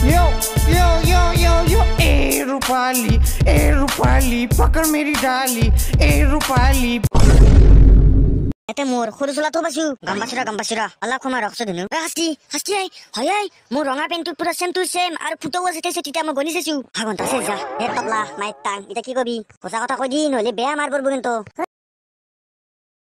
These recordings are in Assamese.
यो यो यो यो यो ए रूपाली पकड़ मेरी डाली ए रूपाली এতে মোর সৰু চলা তো বাসু গাম্বাসুৰা অলপ সময় ৰখছ দিনো হাস্তি হয় মোৰ ৰঙা পেনটো পুৰা সেম টু সেম আৰু ফুটো আছে তেতিয়া মই গনি চাইছো ভাগন্তা আছে যা হে তবলা মাই টাং এটা কি কবি কথা কথা কৈ দি নহলে বেয়া মাৰ পৰব কিন্তু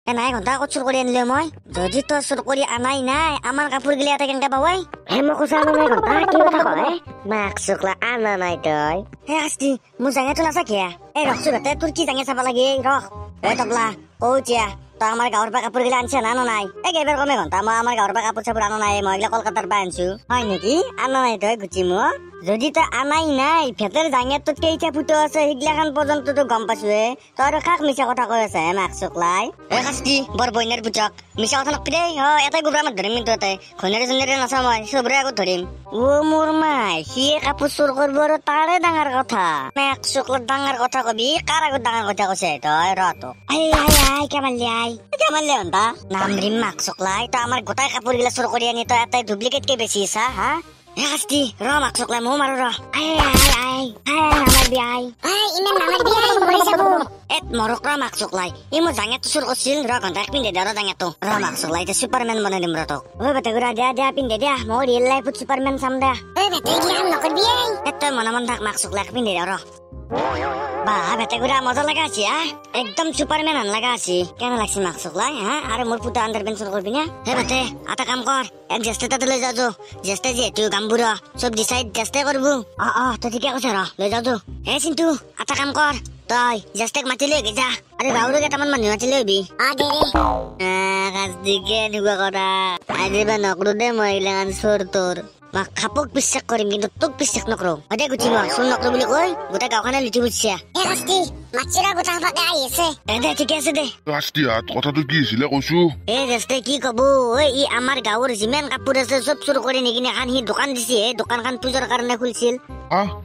নাই ঘন্টা কত চুৰ কৰি আনিলে মই যদি তো চুৰ কৰি আনাই নাই আমাৰ কাপোৰ গিলা এটা কেনেকে পাবই হে মই কৈছা নাই ঘন্টা কি কথা কয় মাক চুকলা আনা নাই তই হে হাস্তি মোৰ জাঙে তোলা চাকিয়া এই ৰখছো বেতে তোৰ কি জাঙে চাব লাগে ৰখ হে তবলা ও চিয়া তো আমাৰ গাঁৱৰ পৰা কাপোৰ গিলা আনছে না নাই এইবাৰ কমে ঘন্টা মই আমাৰ গাঁৱৰ পৰা কাপোৰ চাপোৰ আনা নাই মই এইগিলা কলকাতাৰ পৰা আনছো হয় নেকি আনা নাই তই গুচি মোক যদি তই আনাই নাই ভেটেৰ জাঙিয়াত তোৰ কেইটা ফুটো আছে সেইগিলাখান পৰ্যন্ত তো গম পাইছো তই আৰু কাক মিছা কথা কৈ আছে মাক চকলাই এই শাস্তি বৰ বইনাৰ পুতক মিছা কথা নকবি দেই এটাই গোবৰা মাত ধৰিম কিন্তু এটাই ঘনেৰে জনেৰে নাচা মই চবৰে আগত ধৰিম ও মোৰ মাই সিয়ে কাপোৰ চুৰ কৰিব আৰু তাৰে ডাঙৰ কথা মাক চকলাৰ ডাঙৰ কথা কবি কাৰ আগত ডাঙৰ কথা কৈছে তই ৰতো আই কেমালি হন্তা নাম ৰিম মাক চকলাই তই আমাৰ গোটাই কাপোৰ গিলা চুৰ কৰি আনি তই এটাই ডুপ্লিকেট কে বেছি আছা হা হাস্তি ৰ মাক চকলাই মৌ মাৰো ৰ মৰক ৰ মাক চকলাই ই মোৰ জাঙিয়াটো চুৰ কৰিছিল ৰ ঘন্টা পিন্ধে দিয়া ৰ জাঙিয়াটো ৰ মাক চকলাই এতিয়া চুপাৰমেন বনাই দিম ৰ তোক ঐ বেটা গুৰা দিয়া পিন্ধে দিয়া মই ৰিয়েল লাইফত চুপাৰমেন চাম দে তই মনে মন থাক মাক চকলাই পিন্ধে দিয়া ৰ বাহ বেটা গুৰা মজা লাগা আছে একদম সুপারম্যান আন লাগা আছে কেন লাগছে মাক চকলাই আরে মোর পুতা আন্ডার পেন্সিল করবি না হে বেটে আটা কাম কর এক জেস্তে তাতে লৈ যাও জেস্তে যেহেতু গাম্বুরা সব ডিসাইড জেস্তে করবো তো ঠিকে কৈছে ৰ লৈ যাও হে চিন্তু আটা কাম কৰ তই জেস্তেক মাতি লৈ যা আৰে গাঁৱৰ কেইটামান মানুহ মাতি লৈ আহিবি কাজদিকে এনেকুৱা কৰা আজিবা নকৰো দে মই এইগিলাখান চোৰ তোৰ মই খাপক বিশ্বাস কৰিম কিন্তু তোক বিশ্বাস নকৰো দে গুচি মই চোৰ নকৰো বুলি কৈ গোটেই গাঁওখনে লুটি বুজিছা দে ঠিকে আছে দে কথাটো কি হৈছিলে কৈছো জেস্তে কি কব ই আমাৰ গাঁৱৰ যিমান কাপোৰ আছে চব চুৰ কৰি নিকিনে খান সি দোকান দিছে দোকান খান পূজাৰ কাৰণে খুলিছিল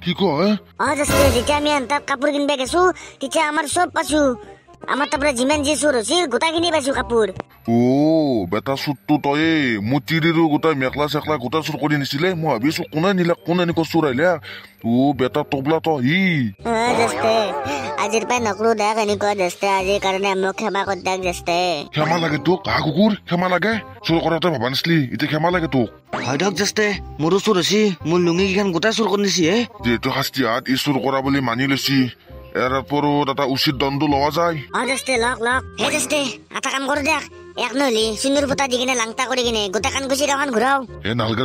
কি কয় জেস্তে যেতিয়া আমি তাত কাপোৰ কিনিব গেছো তেতিয়া আমাৰ চব পাইছো আমাৰ তাৰ পৰা যিমান যি চুৰ হৈছিল গোটাখিনি পাইছো কাপোৰ বেটা চুৰটো তই মোৰ চিৰিৰো গোটাই মেখলা চেখলা গোটাই চুৰ কৰি নিছিলে মই ভাবিছো কোনে নিলে কোনে এনেকুৱা চুৰ আহিলে বেটা তবলা তই আজিৰ পৰাই নকৰো দেখ এনেকুৱা জেস্তে আজিৰ কাৰণে মোক ক্ষমা কৰি দেখ জেস্তে ক্ষমা লাগে তোক কুকুৰ ক্ষমা লাগে চুৰ কৰাতে ভাবা নাছিলি এতিয়া ক্ষমা লাগে তোক হয় দিয়ক জেস্তে মোৰো চুৰ হৈছে মোৰ লুঙি কেইখন গোটাই চুৰ কৰি নিছে যিহেতু শাস্তিহাত ই চুৰ কৰা বুলি মানি লৈছি এর পরত এটা উচিত দণ্ড লওয়া যায় জেস্তে লক জেস্তে এটা কাম কৰো দেখ এক নহলি সুন্দৰ ফুটা দি কিনে লাংটা কৰি কিনে গোটা কান গুচি গাঁওখন ঘূৰাও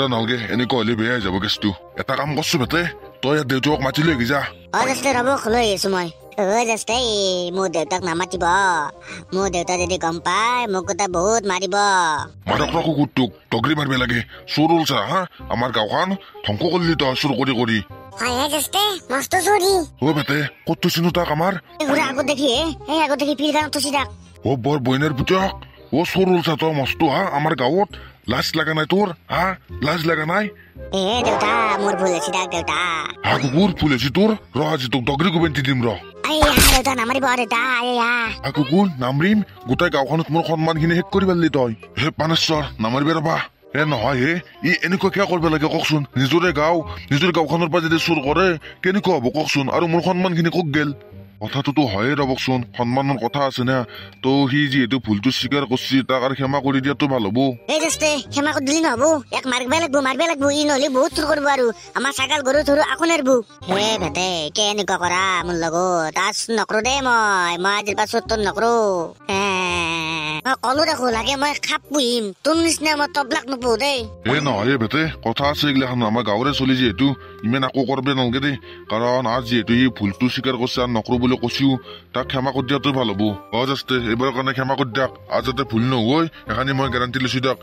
নালগে এনেকুৱা হলে বেয়া যাব কেছটো এটা কাম কৰছো বেটে তই দেউতাক মাতি লৈ যা জেস্তে ৰব লৈ আহিছো মই জেস্তে মোৰ দেউতাক নামাতিব মোৰ দেউতা যদি গম পায় মোক গোটা বহুত মাৰিব মাৰক কুকুৰটোক তগৰি মাৰিব লাগে চোৰ ওলছা আমাৰ গাঁওখন ধ্বংস কৰিলি তই চুৰ কৰি বেটে ক'ত থৈছিনো তাক আমাৰ আগত দেখি পিলখানত থৈছি তাক বৰ বইনাৰ পুতক চোৰ ওলছা তই মস্ত আমাৰ গাঁৱত লাজ লাগা নাই তোৰ লাজ লাগা নাই দেউতা মোৰ ভুল হৈছে দেউতা কুকুৰ ভুল হৈছে তোৰ আজি তোক দগৰি গোবেন্তি দিম দেউতা নামাৰিব দেউতা কুকুৰ নামৰিম গোটেই গাঁওখনত মোৰ সন্মানখিনি শেষ কৰি পাৰিলি তই হে পানেশ্বৰ নামাৰিবি ৰবা নহয় ই এনেকুৱা কিয় কৰিব লাগে কওকচোন নিজৰে গাঁওখনৰ পৰা যদি চুৰ কৰে কেনেকুৱা হব কওকচোন আৰু মোৰ সন্মানখিনি কক গেল কথাটোতো হয়ে ৰবকচোন সন্মানৰ কথা আছে না তো সি যিহেতু ভুলটো স্বীকাৰ কৰিছে তাক আৰু ক্ষমা কৰি দিয়াটো ভাল হব ক্ষমা কৰি দিলি নহব এক মাৰিব লাগব ই নহলে বহুত চুৰ কৰিব আৰু আমাৰ ছাগাল গৰু ধৰো আকৌ নেৰব হে ভেটে কেনেকুৱা কৰা মোৰ লগত তাচ নকৰো দে মই আজিৰ পৰা চুৰ তোৰ নকৰো কলো দেখো লাগে মই খাপ পুহিম তোৰ নিচিনা মই তবলাক নোপোহ দেই নহয় বেটে কথা আছে এইগিলাখান আমাৰ গাঁৱৰে চলি যিহেতু ইমান আকৌ কৰিব নালাগে দেই কাৰণ আজ যিহেতু সি ভুলটো স্বীকাৰ কৰিছে আৰু নকৰো বুলি কৈছিও তাক ক্ষমা কৰি দিয়াটো ভাল হব জাস্তে এইবাৰৰ কাৰণে ক্ষমা কৰি দিয়ক আজ যাতে ভুল নহয় এখানি মই গেৰাণ্টি লৈছো দিয়ক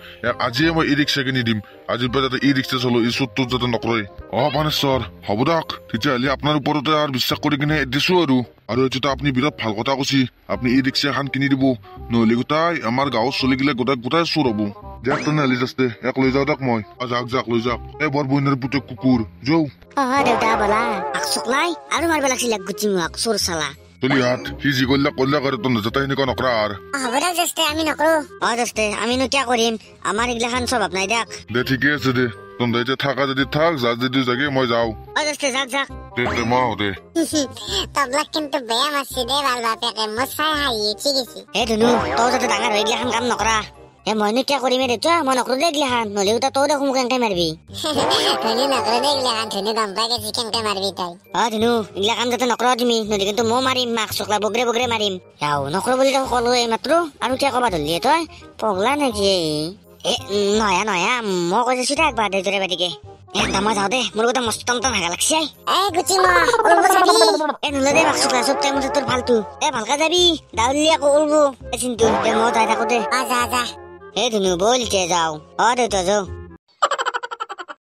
আজিয়ে মই ই ৰিক্সা কিনি দিম আজিৰ পৰা যাতে ই ৰিক্সা চলো ই চুৰটো যাতে নকৰে পানেশ্বৰ হ'ব দিয়ক তেতিয়াহ'লে আপোনাৰ ওপৰতে আৰু বিশ্বাস কৰি কিনে দিছো আৰু এইটোতো আপুনি বিৰাট ভাল কথা কৈছে আপুনি ই ৰিক্সা এখন কিনি দিব নহলে গোটাই আমাৰ গাঁৱত চলি গিলে গোটাই চুৰ হব দিয়ক তেনেহ'লে জাস্তে এক লৈ যাওঁ দিয়ক মই যাক লৈ যাওক বৰ বইনাৰ পুতেক কুকুৰ যাও দেউতা বলা চকলাই আৰু মাৰিব লাগিছিল গুচি মোক চোৰ চালা চলি সি যি কৰিলা কৰে তোৰ যাতে সেনেকুৱা নকৰা আমি নকৰো আমিনো কিয় কৰিম আমাৰ এইগিলাখান স্বভাৱ নাই দিয়ক দে ঠিকে আছে দে তহঁতে এতিয়া থাকা যদি থাক যা যদি জাগে মই যাওঁ দোস্তে যাক যাক দে মই আহো দে তবলাক কিন্তু বেয়া মাৰছি দে ভাল বাপেকে মই চাই হাঁহি উঠি গৈছি ধুনু তই যাতে ডাঙৰ হৈ গিলাখান কাম নকৰা মইনো কিয় কৰিমে দেউতা মই নকৰো দে গিলাখান নহলেও তই দেখোন মোক কেনেকে মাৰিবি ধুনু নকৰো দে এইগিলাখান ধুনু গম পাই গৈছি কেনেকে মাৰবি তই ধুনু এইগিলা কাম যাতে নকৰা তুমি নহলে কিন্তু মই মাৰিম মাক চকলা বগৰে বগৰে মাৰিম যাও নকৰো বুলি তই কলো এইমাত্ৰ আৰু কিয় কবা ধৰলি তই পগলা নেকি নহয় নহয় মই কৈ দিছো দে একবাৰ দেউতাৰে বাটিকে মই যাওঁ দে মোৰ গোটেই মস্ত টম ভাগা লাগছি গুচি উলব চাবি নোলা দে মাক চকলা চব টাইমত তোৰ ফালতু ভালকে যাবি দাউলি আকৌ উলব চিন্তু মই যাই থাকো দে যা যা ধুনু বল যাওঁ দেউতা যাওঁ